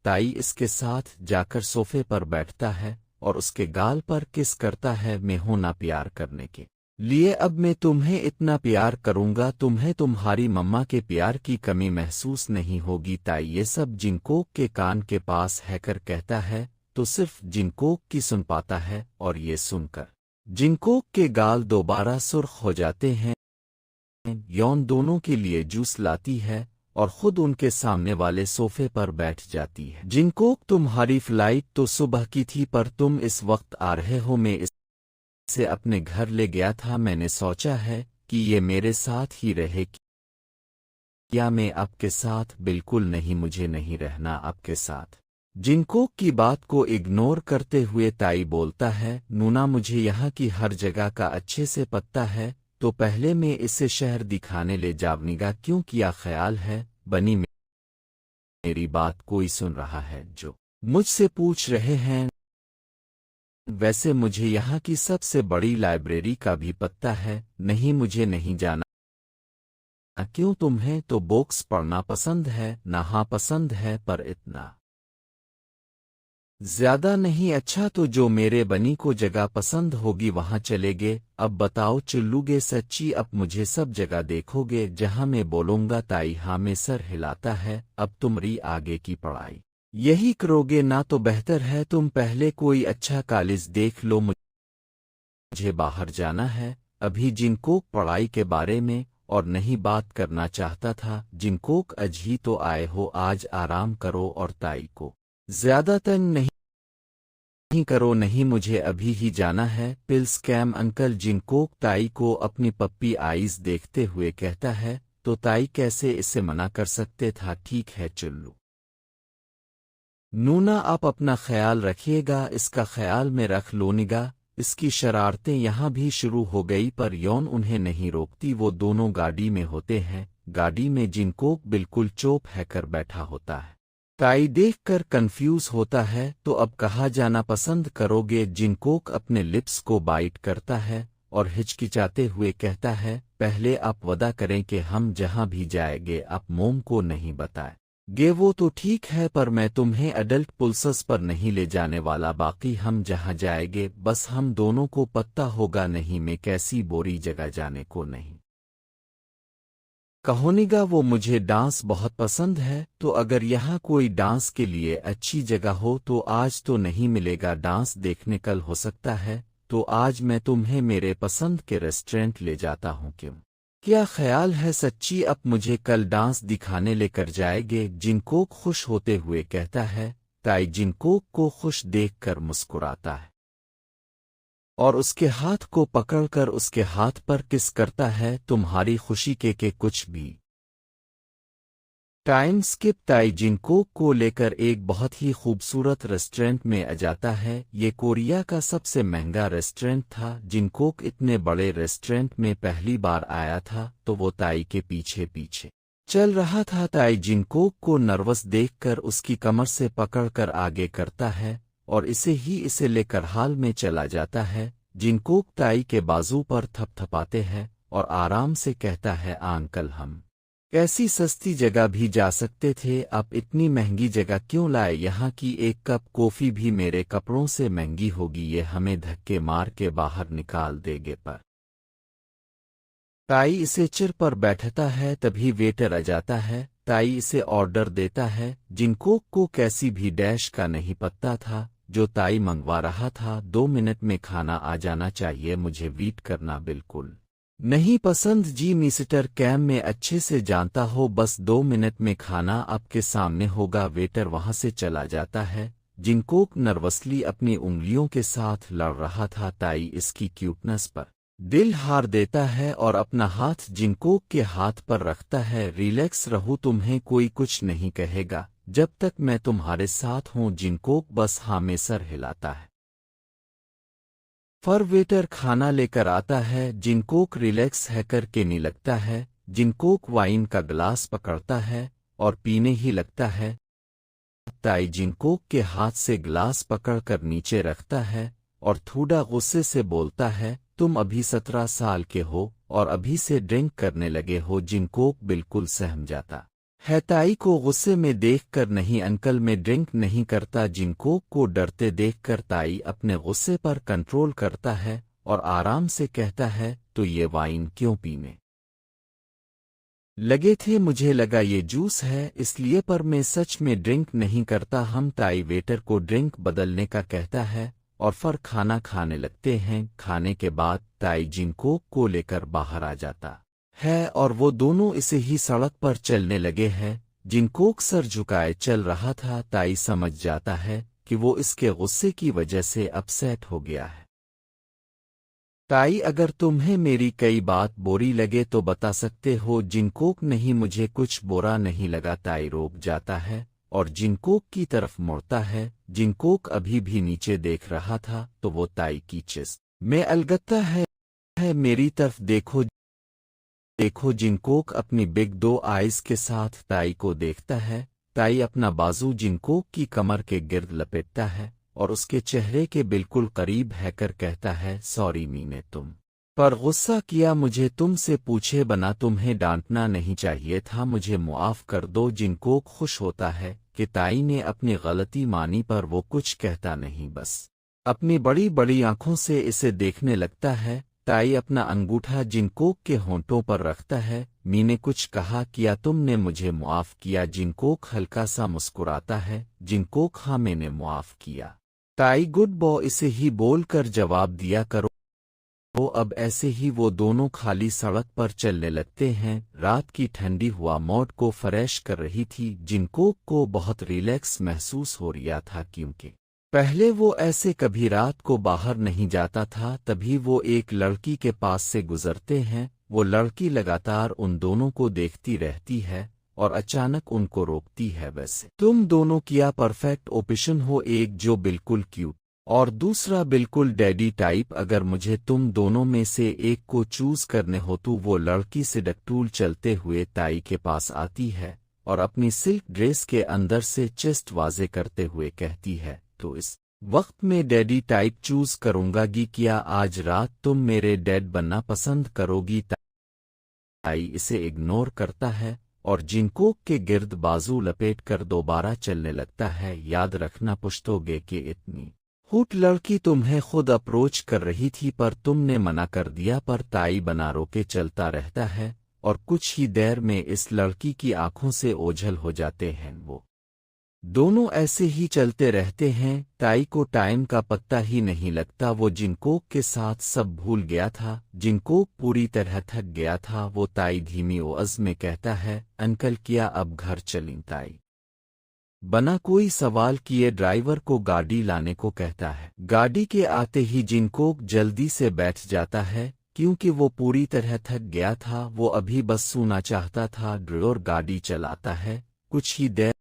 ताई इसके साथ जाकर सोफे पर बैठता है और उसके गाल पर किस करता है। मैं हूं ना प्यार करने के लिए, अब मैं तुम्हें इतना प्यार करूंगा तुम्हें तुम्हारी मम्मा के प्यार की कमी महसूस नहीं होगी। ताई ये सब जिनकोक के कान के पास हैकर कहता है तो सिर्फ जिनकोक की सुन पाता है, और ये सुनकर जिनकोक के गाल दोबारा सुर्ख हो जाते हैं। यौन दोनों के लिए जूस लाती है और खुद उनके सामने वाले सोफे पर बैठ जाती है। जिनकोक, तुम्हारी फ्लाइट तो सुबह की थी पर तुम इस वक्त आ रहे हो। मैं इसे अपने घर ले गया था, मैंने सोचा है कि ये मेरे साथ ही रहे। क्या मैं आपके साथ? बिल्कुल नहीं, मुझे नहीं रहना आपके साथ। जिनकोक की बात को इग्नोर करते हुए ताई बोलता है, नूना मुझे यहाँ की हर जगह का अच्छे से पता है, तो पहले मैं इसे शहर दिखाने ले जावनीगा। क्यों? क्या ख्याल है बनी? मेरी बात कोई सुन रहा है जो मुझसे पूछ रहे हैं? वैसे मुझे यहाँ की सबसे बड़ी लाइब्रेरी का भी पता है। नहीं, मुझे नहीं जाना। क्यों? तुम्हें तो बुक्स पढ़ना पसंद है ना? हाँ पसंद है, पर इतना ज्यादा नहीं। अच्छा, तो जो मेरे बनी को जगह पसंद होगी वहां चलेगे। अब बताओ चलोगे सच्ची? अब मुझे सब जगह देखोगे जहां मैं बोलूंगा? ताई हाँ में सर हिलाता है। अब तुम्हारी आगे की पढ़ाई यही करोगे ना? तो बेहतर है तुम पहले कोई अच्छा कॉलेज देख लो, मुझे बाहर जाना है अभी। जिनकोक पढ़ाई के बारे में और नहीं बात करना चाहता था। जिनकोक, आज ही तो आए हो, आज आराम करो और ताई को ज्यादा तंग नहीं करो। नहीं, मुझे अभी ही जाना है। Pills cam uncle. जिनकोक ताई को अपनी पप्पी आईज देखते हुए कहता है, तो ताई कैसे इसे मना कर सकते था? ठीक है चुल्लू नूना, आप अपना ख्याल रखिएगा, इसका ख्याल में रख लोनिगा। इसकी शरारतें यहाँ भी शुरू हो गई पर यौन उन्हें नहीं रोकती। वो दोनों गाड़ी में होते हैं। गाड़ी में जिनकोक बिल्कुल चुप है कर बैठा होता है। ताई देखकर कंफ्यूज होता है, तो अब कहाँ जाना पसंद करोगे? जिनकोक अपने लिप्स को बाइट करता है और हिचकिचाते हुए कहता है, पहले आप वादा करें कि हम जहाँ भी जाएंगे आप मोम को नहीं बताएंगे। वो तो ठीक है, पर मैं तुम्हें अडल्ट पुल्सस पर नहीं ले जाने वाला। बाकी हम जहाँ जाएंगे बस हम दोनों को पता होगा। नहीं, मैं कैसी बोरी जगह जाने को नहीं कहूँगा। वो मुझे डांस बहुत पसंद है, तो अगर यहाँ कोई डांस के लिए अच्छी जगह हो तो आज तो नहीं मिलेगा। डांस देखने कल हो सकता है, तो आज मैं तुम्हें मेरे पसंद के रेस्टोरेंट ले जाता हूँ। क्यों? क्या ख्याल है सच्ची? अब मुझे कल डांस दिखाने लेकर जाएंगे? जिनकोक खुश होते हुए कहता है। ताई जिनकोक को खुश देखकर मुस्कुराता है और उसके हाथ को पकड़कर उसके हाथ पर किस करता है। तुम्हारी खुशी के कुछ भी टाइम स्किप। ताई जिनकोक को लेकर एक बहुत ही खूबसूरत रेस्टोरेंट में आ जाता है। ये कोरिया का सबसे महंगा रेस्टोरेंट था। जिनकोक इतने बड़े रेस्टोरेंट में पहली बार आया था, तो वो ताई के पीछे पीछे चल रहा था। ताई जिनकोक को नर्वस देखकर उसकी कमर से पकड़कर आगे करता है और इसे लेकर हाल में चला जाता है। जिनकोक ताई के बाजू पर थपथपाते हैं और आराम से कहता है, अंकल हम कैसी सस्ती जगह भी जा सकते थे, आप इतनी महंगी जगह क्यों लाए? यहाँ की एक कप कॉफी भी मेरे कपड़ों से महंगी होगी। ये हमें धक्के मार के बाहर निकाल देंगे। पर ताई इसे चिर पर बैठता है, तभी वेटर आ जाता है। ताई इसे ऑर्डर देता है। जिनकोक को कैसी भी डैश का नहीं पता था जो ताई मंगवा रहा था। 2 मिनट में खाना आ जाना चाहिए, मुझे वेट करना बिल्कुल नहीं पसंद। जी मिस्टर कैम, मैं अच्छे से जानता हो, बस 2 मिनट में खाना आपके सामने होगा। वेटर वहां से चला जाता है। जिनकोक नर्वसली अपनी उंगलियों के साथ लड़ रहा था। ताई इसकी क्यूटनेस पर दिल हार देता है और अपना हाथ जिनकोक के हाथ पर रखता है। रिलैक्स रहो, तुम्हें कोई कुछ नहीं कहेगा जब तक मैं तुम्हारे साथ हूं। जिनकोक बस हाँ में सर हिलाता है। फर वेटर खाना लेकर आता है। जिनकोक रिलैक्स है करके नहीं लगता है। जिनकोक वाइन का ग्लास पकड़ता है और पीने ही लगता है। ताई जिनकोक के हाथ से ग्लास पकड़कर नीचे रखता है और थोड़ा गुस्से से बोलता है, तुम अभी 17 साल के हो और अभी से ड्रिंक करने लगे हो। जिनकोक बिल्कुल सहम जाता है। ताई को गुस्से में देखकर नहीं, अंकल मैं ड्रिंक नहीं करता। जिनकोक को डरते देखकर ताई अपने गुस्से पर कंट्रोल करता है और आराम से कहता है, तो ये वाइन क्यों पीने लगे थे? मुझे लगा ये जूस है इसलिए, पर मैं सच में ड्रिंक नहीं करता। हम ताई वेटर को ड्रिंक बदलने का कहता है और फिर खाना खाने लगते हैं। खाने के बाद ताई जिनकोक को लेकर बाहर आ जाता है और वो दोनों इसे ही सड़क पर चलने लगे हैं। जिनकोक सर झुकाए चल रहा था। ताई समझ जाता है कि वो इसके गुस्से की वजह से अपसेट हो गया है। ताई अगर तुम्हें मेरी कई बात बुरी लगे तो बता सकते हो। जिनकोक नहीं, मुझे कुछ बुरा नहीं लगा। ताई रोक जाता है और जिनकोक की तरफ मुड़ता है। जिनकोक अभी भी नीचे देख रहा था तो वो ताई की चिस में अलगता है, मेरी तरफ देखो देखो। जिनकोक अपनी बिग दो आइज के साथ ताई को देखता है। ताई अपना बाजू जिनकोक की कमर के गिर्द लपेटता है और उसके चेहरे के बिल्कुल करीब है कर कहता है, सॉरी मैंने तुम पर गुस्सा किया। मुझे तुमसे पूछे बना तुम्हें डांटना नहीं चाहिए था, मुझे मुआफ कर दो। जिनकोक खुश होता है कि ताई ने अपनी गलती मानी, पर वो कुछ कहता नहीं, बस अपनी बड़ी बड़ी आंखों से इसे देखने लगता है। ताई अपना अंगूठा जिनकोक के होंठों पर रखता है। मैंने कुछ कहा किया, तुमने मुझे मुआफ किया। जिनकोक हल्का सा मुस्कुराता है। जिनकोक हाँ मैंने मुआफ किया। ताई गुड बॉय इसे ही बोलकर जवाब दिया करो। वो अब ऐसे ही वो दोनों खाली सड़क पर चलने लगते हैं। रात की ठंडी हवा मूड को फ्रेश कर रही थी। जिनकोक को बहुत रिलैक्स महसूस हो रहा था, क्योंकि पहले वो ऐसे कभी रात को बाहर नहीं जाता था। तभी वो एक लड़की के पास से गुजरते हैं। वो लड़की लगातार उन दोनों को देखती रहती है और अचानक उनको रोकती है। वैसे तुम दोनों क्या परफेक्ट ऑप्शन हो, एक जो बिल्कुल क्यूट और दूसरा बिल्कुल डैडी टाइप। अगर मुझे तुम दोनों में से एक को चूज करने हो तो वो लड़की सिडकटूल चलते हुए ताई के पास आती है और अपनी सिल्क ड्रेस के अंदर से चेस्ट वाजे करते हुए कहती है, तो इस वक्त में डैडी टाइप चूज करूंगा। क्या आज रात तुम मेरे डैड बनना पसंद करोगी? ताई इसे इग्नोर करता है और जिनकोक के गिर्द बाजू लपेट कर दोबारा चलने लगता है। याद रखना पुश्तोगे कि इतनी हूट लड़की तुम्हें खुद अप्रोच कर रही थी पर तुमने मना कर दिया। पर ताई बना रोके चलता रहता है और कुछ ही देर में इस लड़की की आंखों से ओझल हो जाते हैं। वो दोनों ऐसे ही चलते रहते हैं। ताई को टाइम का पत्ता ही नहीं लगता। वो जिनकोक के साथ सब भूल गया था। जिनकोक पूरी तरह थक गया था। वो ताई धीमी आवाज में कहता है, अंकल क्या अब घर चलें? ताई बना कोई सवाल किए ड्राइवर को गाड़ी लाने को कहता है। गाड़ी के आते ही जिनकोक जल्दी से बैठ जाता है क्योंकि वो पूरी तरह थक गया था। वो अभी बस सोना चाहता था। ड्राइवर गाड़ी चलाता है। कुछ ही देर